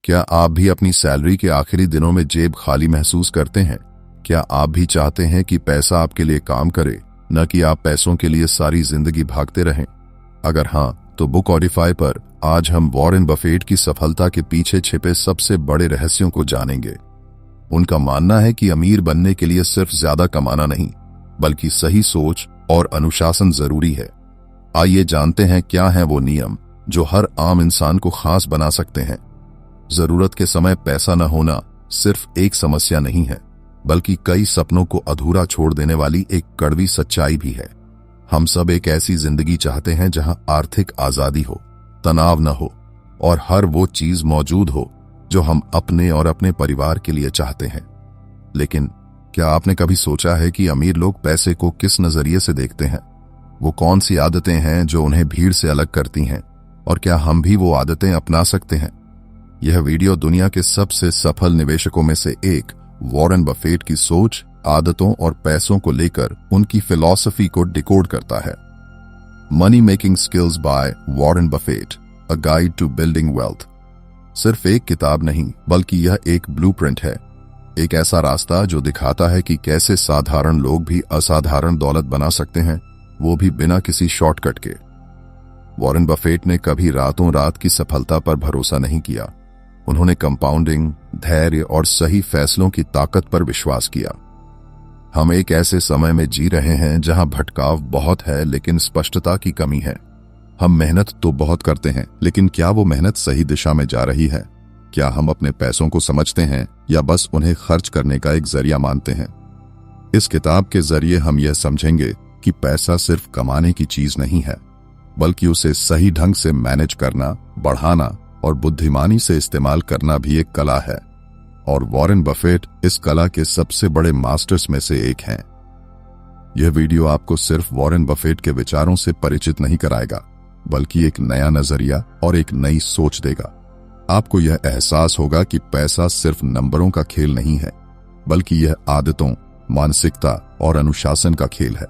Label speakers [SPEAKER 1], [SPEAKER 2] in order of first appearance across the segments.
[SPEAKER 1] क्या आप भी अपनी सैलरी के आखिरी दिनों में जेब खाली महसूस करते हैं? क्या आप भी चाहते हैं कि पैसा आपके लिए काम करे, न कि आप पैसों के लिए सारी जिंदगी भागते रहें? अगर हाँ, तो बुकॉडिफाई पर आज हम वॉरेन बफेट की सफलता के पीछे छिपे सबसे बड़े रहस्यों को जानेंगे। उनका मानना है कि अमीर बनने के लिए सिर्फ ज्यादा कमाना नहीं, बल्कि सही सोच और अनुशासन जरूरी है। आइए जानते हैं क्या हैं वो नियम जो हर आम इंसान को खास बना सकते हैं। जरूरत के समय पैसा न होना सिर्फ एक समस्या नहीं है, बल्कि कई सपनों को अधूरा छोड़ देने वाली एक कड़वी सच्चाई भी है। हम सब एक ऐसी जिंदगी चाहते हैं जहां आर्थिक आजादी हो, तनाव न हो और हर वो चीज मौजूद हो जो हम अपने और अपने परिवार के लिए चाहते हैं। लेकिन क्या आपने कभी सोचा है कि अमीर लोग पैसे को किस नजरिए से देखते हैं? वो कौन सी आदतें हैं जो उन्हें भीड़ से अलग करती हैं, और क्या हम भी वो आदतें अपना सकते हैं? यह वीडियो दुनिया के सबसे सफल निवेशकों में से एक वॉरेन बफेट की सोच, आदतों और पैसों को लेकर उनकी फिलॉसफी को डिकोड करता है। Money making skills by Warren Buffett, a guide to building wealth. सिर्फ एक किताब नहीं, बल्कि यह एक ब्लूप्रिंट है, एक ऐसा रास्ता जो दिखाता है कि कैसे साधारण लोग भी असाधारण दौलत बना सकते हैं, वो भी बिना किसी शॉर्टकट के। वॉरेन बफेट ने कभी रातों रात की सफलता पर भरोसा नहीं किया। उन्होंने कंपाउंडिंग, धैर्य और सही फैसलों की ताकत पर विश्वास किया। हम एक ऐसे समय में जी रहे हैं जहां भटकाव बहुत है, लेकिन स्पष्टता की कमी है। हम मेहनत तो बहुत करते हैं, लेकिन क्या वो मेहनत सही दिशा में जा रही है? क्या हम अपने पैसों को समझते हैं या बस उन्हें खर्च करने का एक जरिया मानते हैं? इस किताब के जरिए हम यह समझेंगे कि पैसा सिर्फ कमाने की चीज नहीं है, बल्कि उसे सही ढंग से मैनेज करना, बढ़ाना और बुद्धिमानी से इस्तेमाल करना भी एक कला है। और वॉरेन बफेट इस कला के सबसे बड़े मास्टर्स में से एक हैं। यह वीडियो आपको सिर्फ वॉरेन बफेट के विचारों से परिचित नहीं कराएगा, बल्कि एक नया नजरिया और एक नई सोच देगा। आपको यह एहसास होगा कि पैसा सिर्फ नंबरों का खेल नहीं है, बल्कि यह आदतों, मानसिकता और अनुशासन का खेल है।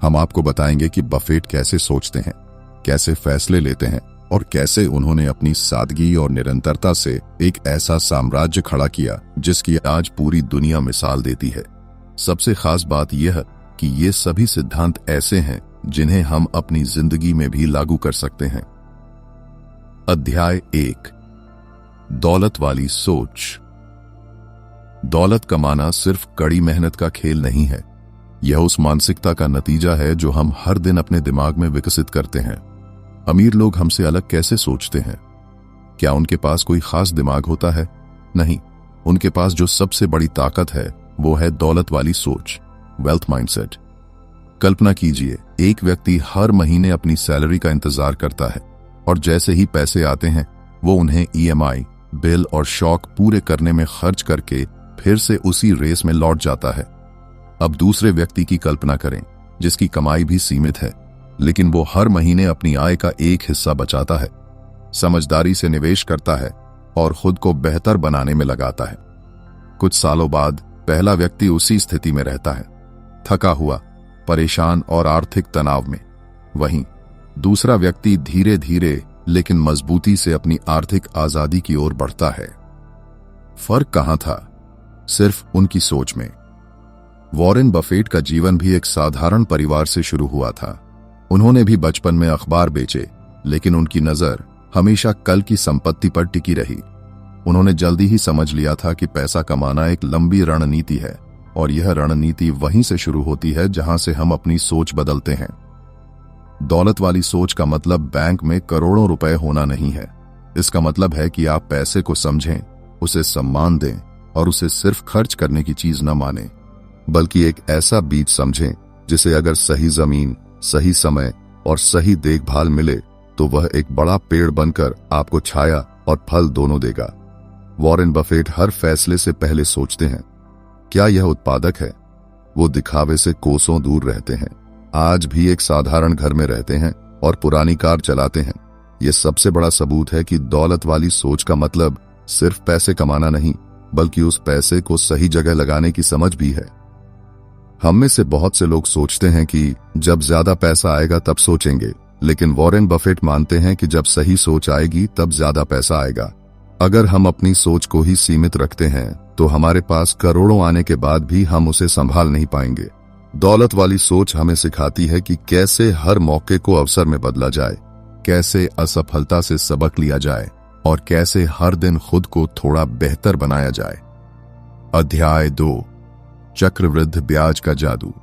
[SPEAKER 1] हम आपको बताएंगे कि बफेट कैसे सोचते हैं, कैसे फैसले लेते हैं और कैसे उन्होंने अपनी सादगी और निरंतरता से एक ऐसा साम्राज्य खड़ा किया जिसकी आज पूरी दुनिया मिसाल देती है। सबसे खास बात यह कि ये सभी सिद्धांत ऐसे हैं जिन्हें हम अपनी जिंदगी में भी लागू कर सकते हैं। अध्याय 1, दौलत वाली सोच। दौलत कमाना सिर्फ कड़ी मेहनत का खेल नहीं है, यह उस मानसिकता का नतीजा है जो हम हर दिन अपने दिमाग में विकसित करते हैं। अमीर लोग हमसे अलग कैसे सोचते हैं? क्या उनके पास कोई खास दिमाग होता है? नहीं, उनके पास जो सबसे बड़ी ताकत है वो है दौलत वाली सोच, वेल्थ माइंडसेट। कल्पना कीजिए, एक व्यक्ति हर महीने अपनी सैलरी का इंतजार करता है और जैसे ही पैसे आते हैं वो उन्हें ईएमआई, बिल और शौक पूरे करने में खर्च करके फिर से उसी रेस में लौट जाता है। अब दूसरे व्यक्ति की कल्पना करें, जिसकी कमाई भी सीमित है, लेकिन वो हर महीने अपनी आय का एक हिस्सा बचाता है, समझदारी से निवेश करता है और खुद को बेहतर बनाने में लगाता है। कुछ सालों बाद पहला व्यक्ति उसी स्थिति में रहता है, थका हुआ, परेशान और आर्थिक तनाव में। वहीं दूसरा व्यक्ति धीरे धीरे लेकिन मजबूती से अपनी आर्थिक आजादी की ओर बढ़ता है। फर्क कहां था? सिर्फ उनकी सोच में। वॉरेन बफेट का जीवन भी एक साधारण परिवार से शुरू हुआ था। उन्होंने भी बचपन में अखबार बेचे, लेकिन उनकी नजर हमेशा कल की संपत्ति पर टिकी रही। उन्होंने जल्दी ही समझ लिया था कि पैसा कमाना एक लंबी रणनीति है, और यह रणनीति वहीं से शुरू होती है जहां से हम अपनी सोच बदलते हैं। दौलत वाली सोच का मतलब बैंक में करोड़ों रुपए होना नहीं है। इसका मतलब है कि आप पैसे को समझें, उसे सम्मान दें और उसे सिर्फ खर्च करने की चीज न मानें, बल्कि एक ऐसा बीज समझें जिसे अगर सही जमीन, सही समय और सही देखभाल मिले तो वह एक बड़ा पेड़ बनकर आपको छाया और फल दोनों देगा। वॉरेन बफेट हर फैसले से पहले सोचते हैं, क्या यह उत्पादक है? वो दिखावे से कोसों दूर रहते हैं। आज भी एक साधारण घर में रहते हैं और पुरानी कार चलाते हैं। यह सबसे बड़ा सबूत है कि दौलत वाली सोच का मतलब सिर्फ पैसे कमाना नहीं, बल्कि उस पैसे को सही जगह लगाने की समझ भी है। हम में से बहुत से लोग सोचते हैं कि जब ज्यादा पैसा आएगा तब सोचेंगे, लेकिन वॉरेन बफेट मानते हैं कि जब सही सोच आएगी तब ज्यादा पैसा आएगा। अगर हम अपनी सोच को ही सीमित रखते हैं तो हमारे पास करोड़ों आने के बाद भी हम उसे संभाल नहीं पाएंगे। दौलत वाली सोच हमें सिखाती है कि कैसे हर मौके को अवसर में बदला जाए, कैसे असफलता से सबक लिया जाए और कैसे हर दिन खुद को थोड़ा बेहतर बनाया जाए। अध्याय 2, चक्रवृद्धि ब्याज का जादू।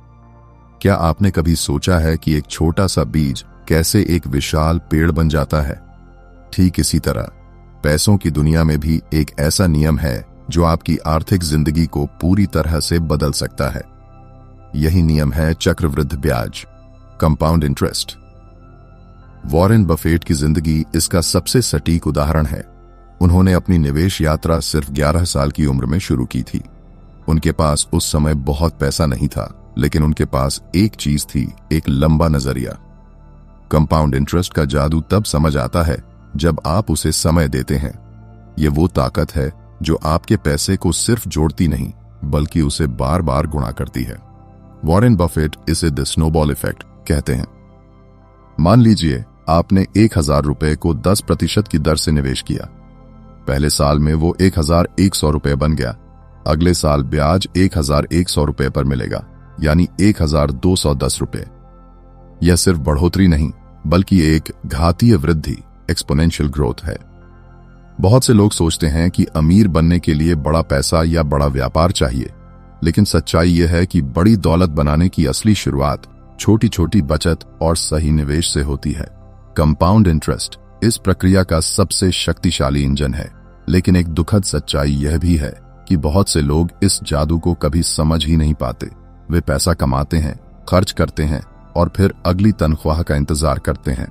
[SPEAKER 1] क्या आपने कभी सोचा है कि एक छोटा सा बीज कैसे एक विशाल पेड़ बन जाता है? ठीक इसी तरह पैसों की दुनिया में भी एक ऐसा नियम है जो आपकी आर्थिक जिंदगी को पूरी तरह से बदल सकता है। यही नियम है चक्रवृद्धि ब्याज, कंपाउंड इंटरेस्ट। वॉरेन बफेट की जिंदगी इसका सबसे सटीक उदाहरण है। उन्होंने अपनी निवेश यात्रा सिर्फ 11 साल की उम्र में शुरू की थी। उनके पास उस समय बहुत पैसा नहीं था, लेकिन उनके पास एक चीज थी, एक लंबा नजरिया। कंपाउंड इंटरेस्ट का जादू तब समझ आता है जब आप उसे समय देते हैं। ये वो ताकत है जो आपके पैसे को सिर्फ जोड़ती नहीं बल्कि उसे बार बार गुणा करती है। वॉरेन बफेट इसे द स्नोबॉल इफेक्ट कहते हैं। मान लीजिए आपने 1000 रुपए को 10% की दर से निवेश किया। पहले साल में वो 1100 रुपए बन गया। अगले साल ब्याज 1100 रुपए पर मिलेगा, यानी 1210 रुपए। यह सिर्फ बढ़ोतरी नहीं बल्कि एक घातीय वृद्धि, एक्सपोनेंशियल ग्रोथ है। बहुत से लोग सोचते हैं कि अमीर बनने के लिए बड़ा पैसा या बड़ा व्यापार चाहिए, लेकिन सच्चाई यह है कि बड़ी दौलत बनाने की असली शुरुआत छोटी छोटी बचत और सही निवेश से होती है। कंपाउंड इंटरेस्ट इस प्रक्रिया का सबसे शक्तिशाली इंजन है, लेकिन एक दुखद सच्चाई यह भी है कि बहुत से लोग इस जादू को कभी समझ ही नहीं पाते। वे पैसा कमाते हैं, खर्च करते हैं और फिर अगली तनख्वाह का इंतजार करते हैं।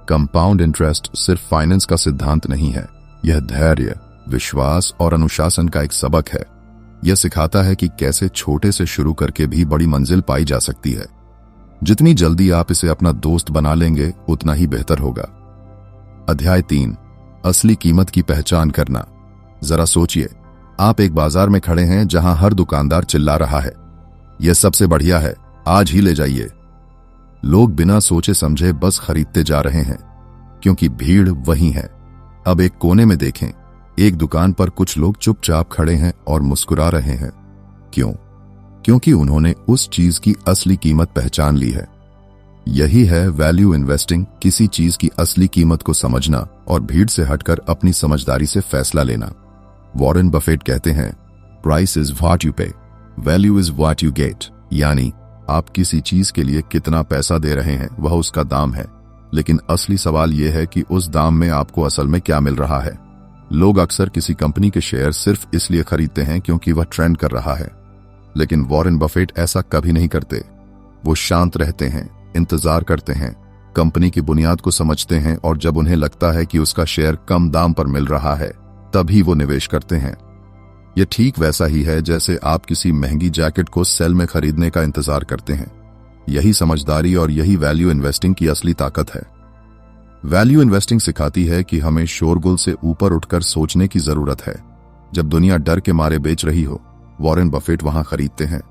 [SPEAKER 1] कंपाउंड इंटरेस्ट सिर्फ फाइनेंस का सिद्धांत नहीं है, यह धैर्य, विश्वास और अनुशासन का एक सबक है। यह सिखाता है कि कैसे छोटे से शुरू करके भी बड़ी मंजिल पाई जा सकती है। जितनी जल्दी आप इसे अपना दोस्त बना लेंगे उतना ही बेहतर होगा। अध्याय 3, असली कीमत की पहचान करना। जरा सोचिए, आप एक बाजार में खड़े हैं जहां हर दुकानदार चिल्ला रहा है, यह सबसे बढ़िया है, आज ही ले जाइए। लोग बिना सोचे समझे बस खरीदते जा रहे हैं क्योंकि भीड़ वहीं है। अब एक कोने में देखें, एक दुकान पर कुछ लोग चुपचाप खड़े हैं और मुस्कुरा रहे हैं। क्यों? क्योंकि उन्होंने उस चीज की असली कीमत पहचान ली है। यही है वैल्यू इन्वेस्टिंग, किसी चीज की असली कीमत को समझना और भीड़ से हटकर अपनी समझदारी से फैसला लेना। वॉरेन बफेट कहते हैं, प्राइस इज व्हाट यू पे, value is what you get. यानी आप किसी चीज के लिए कितना पैसा दे रहे हैं वह उसका दाम है, लेकिन असली सवाल यह है कि उस दाम में आपको असल में क्या मिल रहा है। लोग अक्सर किसी कंपनी के शेयर सिर्फ इसलिए खरीदते हैं क्योंकि वह ट्रेंड कर रहा है, लेकिन वॉरेन बफेट ऐसा कभी नहीं करते। वो शांत रहते हैं, इंतजार करते हैं, कंपनी की बुनियाद को समझते हैं और जब उन्हें लगता है कि उसका शेयर कम दाम पर मिल रहा है तभी वो निवेश करते हैं। यह ठीक वैसा ही है जैसे आप किसी महंगी जैकेट को सेल में खरीदने का इंतजार करते हैं। यही समझदारी और यही वैल्यू इन्वेस्टिंग की असली ताकत है। वैल्यू इन्वेस्टिंग सिखाती है कि हमें शोरगुल से ऊपर उठकर सोचने की जरूरत है। जब दुनिया डर के मारे बेच रही हो, वॉरेन बफेट वहां खरीदते हैं,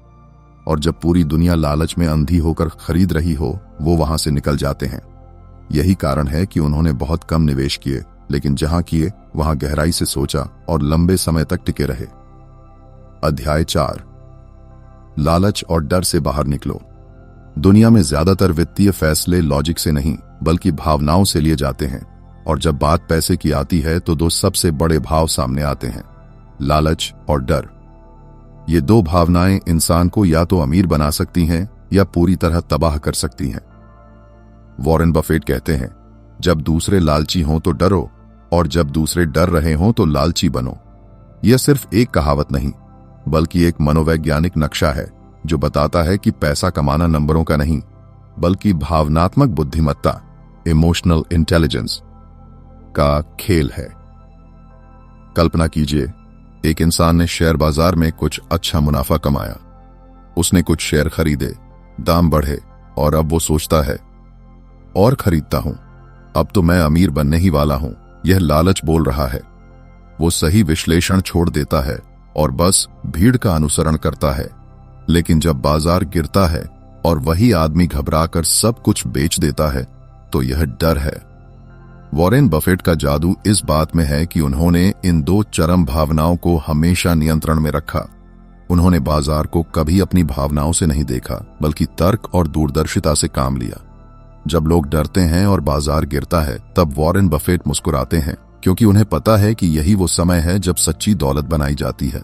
[SPEAKER 1] और जब पूरी दुनिया लालच में अंधी होकर खरीद रही हो, वो वहां से निकल जाते हैं। यही कारण है कि उन्होंने बहुत कम निवेश किए, लेकिन जहां किए वहां गहराई से सोचा और लंबे समय तक टिके रहे। अध्याय 4, लालच और डर से बाहर निकलो। दुनिया में ज्यादातर वित्तीय फैसले लॉजिक से नहीं बल्कि भावनाओं से लिए जाते हैं, और जब बात पैसे की आती है तो दो सबसे बड़े भाव सामने आते हैं, लालच और डर। ये दो भावनाएं इंसान को या तो अमीर बना सकती हैं या पूरी तरह तबाह कर सकती हैं। वॉरेन बफेट कहते हैं, जब दूसरे लालची हों तो डरो, और जब दूसरे डर रहे हों तो लालची बनो। यह सिर्फ एक कहावत नहीं बल्कि एक मनोवैज्ञानिक नक्शा है जो बताता है कि पैसा कमाना नंबरों का नहीं बल्कि भावनात्मक बुद्धिमत्ता, इमोशनल इंटेलिजेंस का खेल है। कल्पना कीजिए, एक इंसान ने शेयर बाजार में कुछ अच्छा मुनाफा कमाया। उसने कुछ शेयर खरीदे, दाम बढ़े और अब वो सोचता है, और खरीदता हूं, अब तो मैं अमीर बनने ही वाला हूं। यह लालच बोल रहा है। वो सही विश्लेषण छोड़ देता है और बस भीड़ का अनुसरण करता है। लेकिन जब बाजार गिरता है और वही आदमी घबराकर सब कुछ बेच देता है तो यह डर है। वॉरेन बफेट का जादू इस बात में है कि उन्होंने इन दो चरम भावनाओं को हमेशा नियंत्रण में रखा। उन्होंने बाजार को कभी अपनी भावनाओं से नहीं देखा, बल्कि तर्क और दूरदर्शिता से काम लिया। जब लोग डरते हैं और बाजार गिरता है, तब वॉरेन बफेट मुस्कुराते हैं, क्योंकि उन्हें पता है कि यही वो समय है जब सच्ची दौलत बनाई जाती है।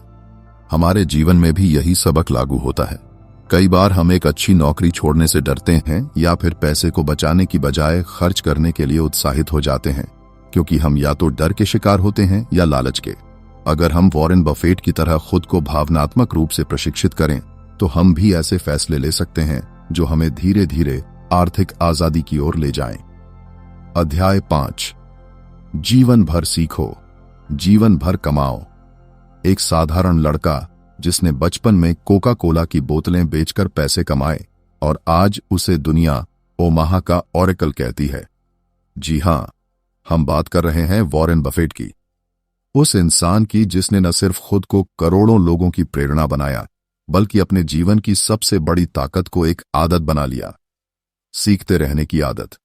[SPEAKER 1] हमारे जीवन में भी यही सबक लागू होता है। कई बार हम एक अच्छी नौकरी छोड़ने से डरते हैं या फिर पैसे को बचाने की बजाय खर्च करने के लिए उत्साहित हो जाते हैं, क्योंकि हम या तो डर के शिकार होते हैं या लालच के। अगर हम वॉरेन बफेट की तरह खुद को भावनात्मक रूप से प्रशिक्षित करें, तो हम भी ऐसे फैसले ले सकते हैं जो हमें धीरे धीरे आर्थिक आजादी की ओर ले जाएं। अध्याय 5, जीवन भर सीखो, जीवन भर कमाओ। एक साधारण लड़का जिसने बचपन में कोका कोला की बोतलें बेचकर पैसे कमाए और आज उसे दुनिया ओमाहा का ओरेकल कहती है। जी हां, हम बात कर रहे हैं वॉरेन बफेट की, उस इंसान की जिसने न सिर्फ खुद को करोड़ों लोगों की प्रेरणा बनाया, बल्कि अपने जीवन की सबसे बड़ी ताकत को एक आदत बना लिया, सीखते रहने की आदत।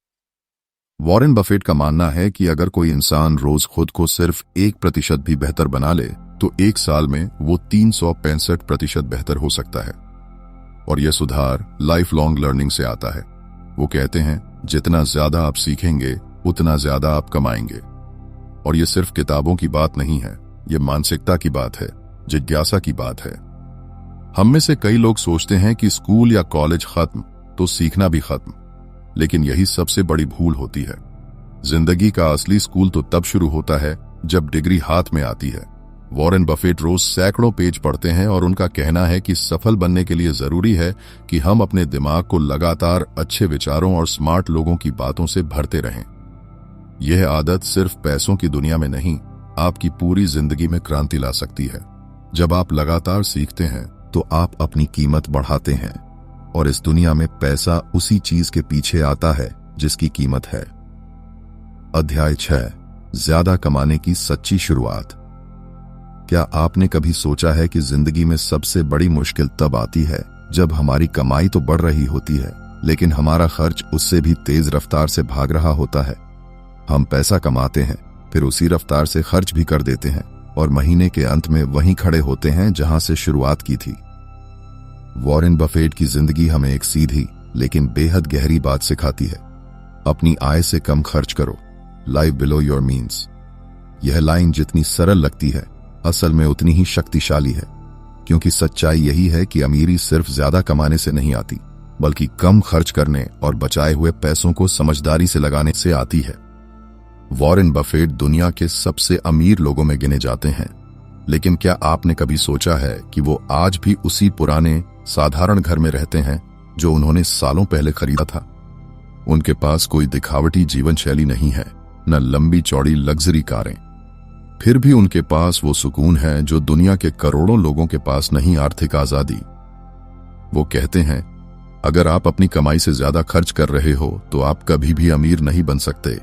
[SPEAKER 1] वॉरेन बफेट का मानना है कि अगर कोई इंसान रोज खुद को सिर्फ 1% भी बेहतर बना ले, तो एक साल में वो 365% बेहतर हो सकता है। और यह सुधार लाइफ लॉन्ग लर्निंग से आता है। वो कहते हैं, जितना ज्यादा आप सीखेंगे उतना ज्यादा आप कमाएंगे। और ये सिर्फ किताबों की बात नहीं है, ये मानसिकता की बात है, जिज्ञासा की बात है। हम में से कई लोग सोचते हैं कि स्कूल या कॉलेज खत्म तो सीखना भी खत्म, लेकिन यही सबसे बड़ी भूल होती है। जिंदगी का असली स्कूल तो तब शुरू होता है जब डिग्री हाथ में आती है। वॉरेन बफेट रोज सैकड़ों पेज पढ़ते हैं और उनका कहना है कि सफल बनने के लिए जरूरी है कि हम अपने दिमाग को लगातार अच्छे विचारों और स्मार्ट लोगों की बातों से भरते रहें। यह आदत सिर्फ पैसों की दुनिया में नहीं, आपकी पूरी जिंदगी में क्रांति ला सकती है। जब आप लगातार सीखते हैं तो आप अपनी कीमत बढ़ाते हैं, और इस दुनिया में पैसा उसी चीज के पीछे आता है जिसकी कीमत है। अध्याय 6, ज्यादा कमाने की सच्ची शुरुआत। क्या आपने कभी सोचा है कि जिंदगी में सबसे बड़ी मुश्किल तब आती है जब हमारी कमाई तो बढ़ रही होती है, लेकिन हमारा खर्च उससे भी तेज रफ्तार से भाग रहा होता है। हम पैसा कमाते हैं, फिर उसी रफ्तार से खर्च भी कर देते हैं, और महीने के अंत में वहीं खड़े होते हैं जहां से शुरुआत की थी। वॉरेन बफेट की जिंदगी हमें एक सीधी लेकिन बेहद गहरी बात सिखाती है। अपनी आय से कम खर्च करो, लाइव बिलो योर मीन्स। यह लाइन जितनी सरल लगती है, असल में उतनी ही शक्तिशाली है, क्योंकि सच्चाई यही है कि अमीरी सिर्फ ज्यादा कमाने से नहीं आती, बल्कि कम खर्च करने और बचाए हुए पैसों को समझदारी से लगाने से आती है। वॉरेन बफेट दुनिया के सबसे अमीर लोगों में गिने जाते हैं, लेकिन क्या आपने कभी सोचा है कि वो आज भी उसी पुराने साधारण घर में रहते हैं जो उन्होंने सालों पहले खरीदा था? उनके पास कोई दिखावटी जीवन शैली नहीं है, न लंबी चौड़ी लग्जरी कारें। फिर भी उनके पास वो सुकून है जो दुनिया के करोड़ों लोगों के पास नहीं, आर्थिक आजादी। वो कहते हैं, अगर आप अपनी कमाई से ज्यादा खर्च कर रहे हो तो आप कभी भी अमीर नहीं बन सकते।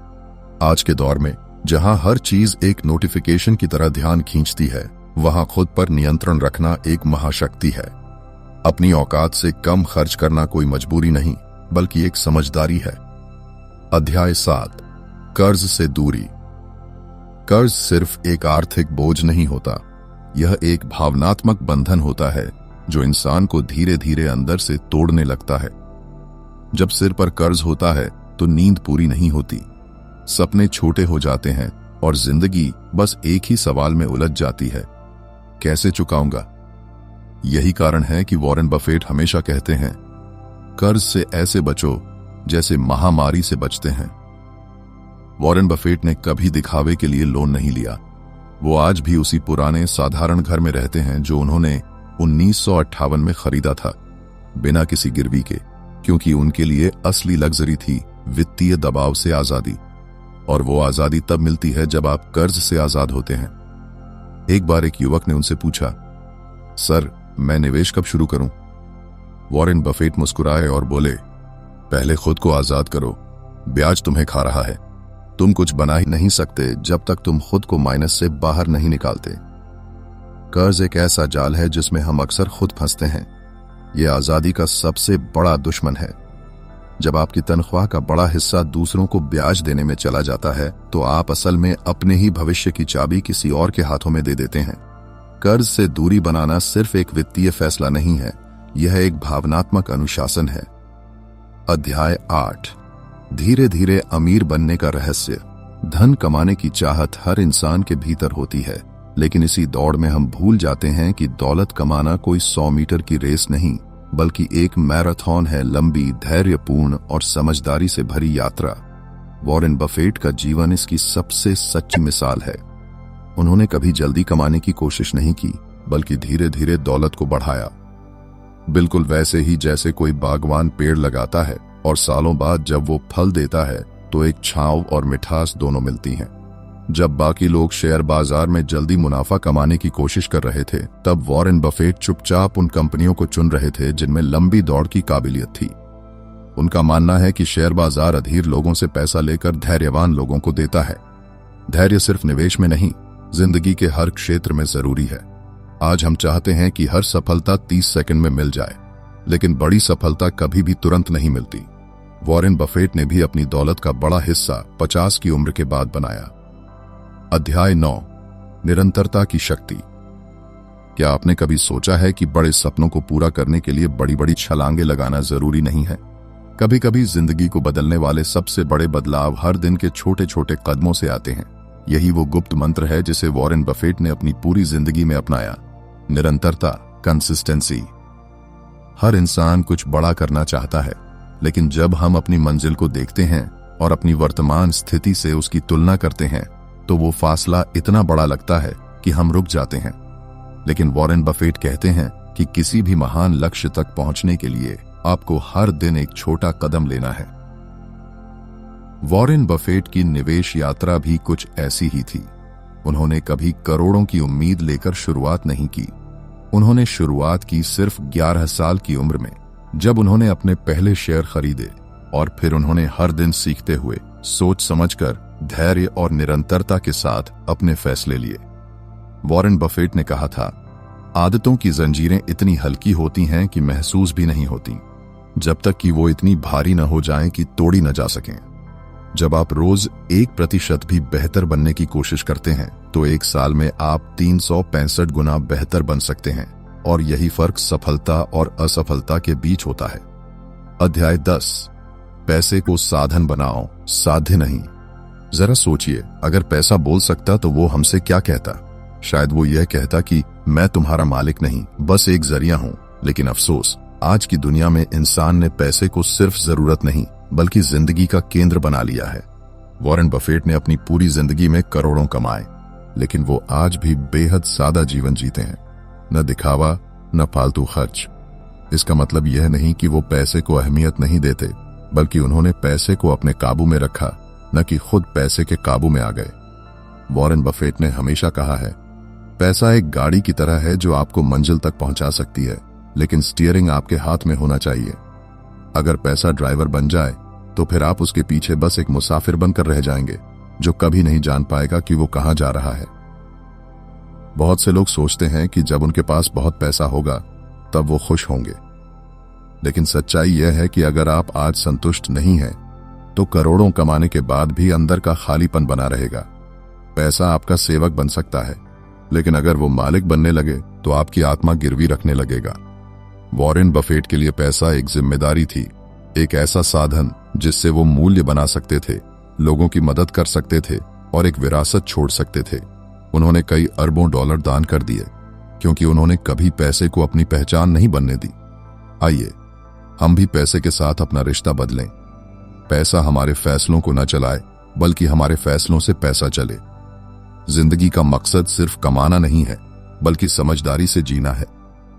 [SPEAKER 1] आज के दौर में जहां हर चीज एक नोटिफिकेशन की तरह ध्यान खींचती है, वहां खुद पर नियंत्रण रखना एक महाशक्ति है। अपनी औकात से कम खर्च करना कोई मजबूरी नहीं, बल्कि एक समझदारी है। अध्याय 7, कर्ज से दूरी। कर्ज सिर्फ एक आर्थिक बोझ नहीं होता, यह एक भावनात्मक बंधन होता है जो इंसान को धीरे धीरे अंदर से तोड़ने लगता है। जब सिर पर कर्ज होता है तो नींद पूरी नहीं होती, सपने छोटे हो जाते हैं और जिंदगी बस एक ही सवाल में उलझ जाती है, कैसे चुकाऊंगा? यही कारण है कि वॉरेन बफेट हमेशा कहते हैं, कर्ज से ऐसे बचो जैसे महामारी से बचते हैं। वॉरेन बफेट ने कभी दिखावे के लिए लोन नहीं लिया। वो आज भी उसी पुराने साधारण घर में रहते हैं जो उन्होंने 1958 में खरीदा था, बिना किसी गिरवी के, क्योंकि उनके लिए असली लग्जरी थी वित्तीय दबाव से आजादी। और वो आजादी तब मिलती है जब आप कर्ज से आजाद होते हैं। एक बार एक युवक ने उनसे पूछा, सर, मैं निवेश कब शुरू करूं? वॉरेन बफेट मुस्कुराए और बोले, पहले खुद को आजाद करो, ब्याज तुम्हें खा रहा है। तुम कुछ बना ही नहीं सकते जब तक तुम खुद को माइनस से बाहर नहीं निकालते। कर्ज एक ऐसा जाल है जिसमें हम अक्सर खुद फंसते हैं। यह आजादी का सबसे बड़ा दुश्मन है। जब आपकी तनख्वाह का बड़ा हिस्सा दूसरों को ब्याज देने में चला जाता है तो आप असल में अपने ही भविष्य की चाबी किसी और के हाथों में दे देते हैं। कर्ज से दूरी बनाना सिर्फ एक वित्तीय फैसला नहीं है, यह एक भावनात्मक अनुशासन है। अध्याय 8। धीरे धीरे अमीर बनने का रहस्य। धन कमाने की चाहत हर इंसान के भीतर होती है, लेकिन इसी दौड़ में हम भूल जाते हैं कि दौलत कमाना कोई 100 मीटर की रेस नहीं, बल्कि एक मैराथन है, लंबी, धैर्यपूर्ण और समझदारी से भरी यात्रा। वॉरेन बफेट का जीवन इसकी सबसे सच्ची मिसाल है। उन्होंने कभी जल्दी कमाने की कोशिश नहीं की, बल्कि धीरे धीरे दौलत को बढ़ाया। बिल्कुल वैसे ही जैसे कोई बागवान पेड़ लगाता है और सालों बाद जब वो फल देता है तो एक छांव और मिठास दोनों मिलती हैं। जब बाकी लोग शेयर बाजार में जल्दी मुनाफा कमाने की कोशिश कर रहे थे, तब वॉरेन बफेट चुपचाप उन कंपनियों को चुन रहे थे जिनमें लंबी दौड़ की काबिलियत थी। उनका मानना है कि शेयर बाजार अधीर लोगों से पैसा लेकर धैर्यवान लोगों को देता है। धैर्य सिर्फ निवेश में नहीं, जिंदगी के हर क्षेत्र में जरूरी है। आज हम चाहते हैं कि हर सफलता 30 सेकंड में मिल जाए, लेकिन बड़ी सफलता कभी भी तुरंत नहीं मिलती। वॉरेन बफेट ने भी अपनी दौलत का बड़ा हिस्सा 50 की उम्र के बाद बनाया। अध्याय 9। निरंतरता की शक्ति। क्या आपने कभी सोचा है कि बड़े सपनों को पूरा करने के लिए बड़ी बड़ी छलांगे लगाना जरूरी नहीं है? कभी कभी जिंदगी को बदलने वाले सबसे बड़े बदलाव हर दिन के छोटे छोटे कदमों से आते हैं। यही वो गुप्त मंत्र है जिसे वॉरेन बफेट ने अपनी पूरी जिंदगी में अपनाया। निरंतरता, कंसिस्टेंसी। हर इंसान कुछ बड़ा करना चाहता है, लेकिन जब हम अपनी मंजिल को देखते हैं और अपनी वर्तमान स्थिति से उसकी तुलना करते हैं तो वो फासला इतना बड़ा लगता है कि हम रुक जाते हैं। लेकिन वॉरेन बफेट कहते हैं कि किसी भी महान लक्ष्य तक पहुंचने के लिए आपको हर दिन एक छोटा कदम लेना है। वॉरेन बफेट की निवेश यात्रा भी कुछ ऐसी ही थी। उन्होंने कभी करोड़ों की उम्मीद लेकर शुरुआत नहीं की। उन्होंने शुरुआत की सिर्फ 11 साल की उम्र में, जब उन्होंने अपने पहले शेयर खरीदे, और फिर उन्होंने हर दिन सीखते हुए, सोच समझकर, धैर्य और निरंतरता के साथ अपने फैसले लिए। वॉरेन बफेट ने कहा था, आदतों की जंजीरें इतनी हल्की होती हैं कि महसूस भी नहीं होती, जब तक कि वो इतनी भारी न हो जाएं कि तोड़ी न जा सकें। जब आप रोज 1% भी बेहतर बनने की कोशिश करते हैं तो एक साल में आप 365 गुना बेहतर बन सकते हैं, और यही फर्क सफलता और असफलता के बीच होता है। अध्याय 10। पैसे को साधन बनाओ, साध्य नहीं। जरा सोचिए, अगर पैसा बोल सकता तो वो हमसे क्या कहता? शायद वो यह कहता कि मैं तुम्हारा मालिक नहीं, बस एक जरिया हूं। लेकिन अफसोस, आज की दुनिया में इंसान ने पैसे को सिर्फ जरूरत नहीं बल्कि जिंदगी का केंद्र बना लिया है। वॉरेन बफेट ने अपनी पूरी जिंदगी में करोड़ों कमाए, लेकिन वो आज भी बेहद सादा जीवन जीते हैं। न दिखावा, न फालतू खर्च। इसका मतलब यह नहीं कि वो पैसे को अहमियत नहीं देते, बल्कि उन्होंने पैसे को अपने काबू में रखा, न कि खुद पैसे के काबू में आ गए। वॉरेन बफेट ने हमेशा कहा है, पैसा एक गाड़ी की तरह है जो आपको मंजिल तक पहुंचा सकती है, लेकिन स्टीयरिंग आपके हाथ में होना चाहिए। अगर पैसा ड्राइवर बन जाए तो फिर आप उसके पीछे बस एक मुसाफिर बनकर रह जाएंगे, जो कभी नहीं जान पाएगा कि वो कहां जा रहा है। बहुत से लोग सोचते हैं कि जब उनके पास बहुत पैसा होगा तब वो खुश होंगे, लेकिन सच्चाई यह है कि अगर आप आज संतुष्ट नहीं हैं तो करोड़ों कमाने के बाद भी अंदर का खालीपन बना रहेगा। पैसा आपका सेवक बन सकता है, लेकिन अगर वो मालिक बनने लगे तो आपकी आत्मा गिरवी रखने लगेगा। वॉरेन बफेट के लिए पैसा एक जिम्मेदारी थी, एक ऐसा साधन जिससे वो मूल्य बना सकते थे, लोगों की मदद कर सकते थे और एक विरासत छोड़ सकते थे। उन्होंने कई अरबों डॉलर दान कर दिए, क्योंकि उन्होंने कभी पैसे को अपनी पहचान नहीं बनने दी। आइए हम भी पैसे के साथ अपना रिश्ता बदलें। पैसा हमारे फैसलों को न चलाए, बल्कि हमारे फैसलों से पैसा चले। जिंदगी का मकसद सिर्फ कमाना नहीं है, बल्कि समझदारी से जीना है।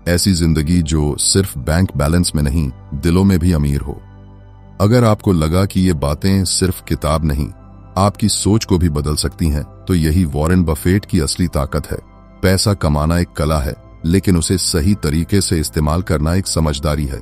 [SPEAKER 1] ऐसी जिंदगी जो सिर्फ बैंक बैलेंस में नहीं, दिलों में भी अमीर हो। अगर आपको लगा कि ये बातें सिर्फ किताब नहीं, आपकी सोच को भी बदल सकती हैं, तो यही वॉरेन बफेट की असली ताकत है। पैसा कमाना एक कला है, लेकिन उसे सही तरीके से इस्तेमाल करना एक समझदारी है।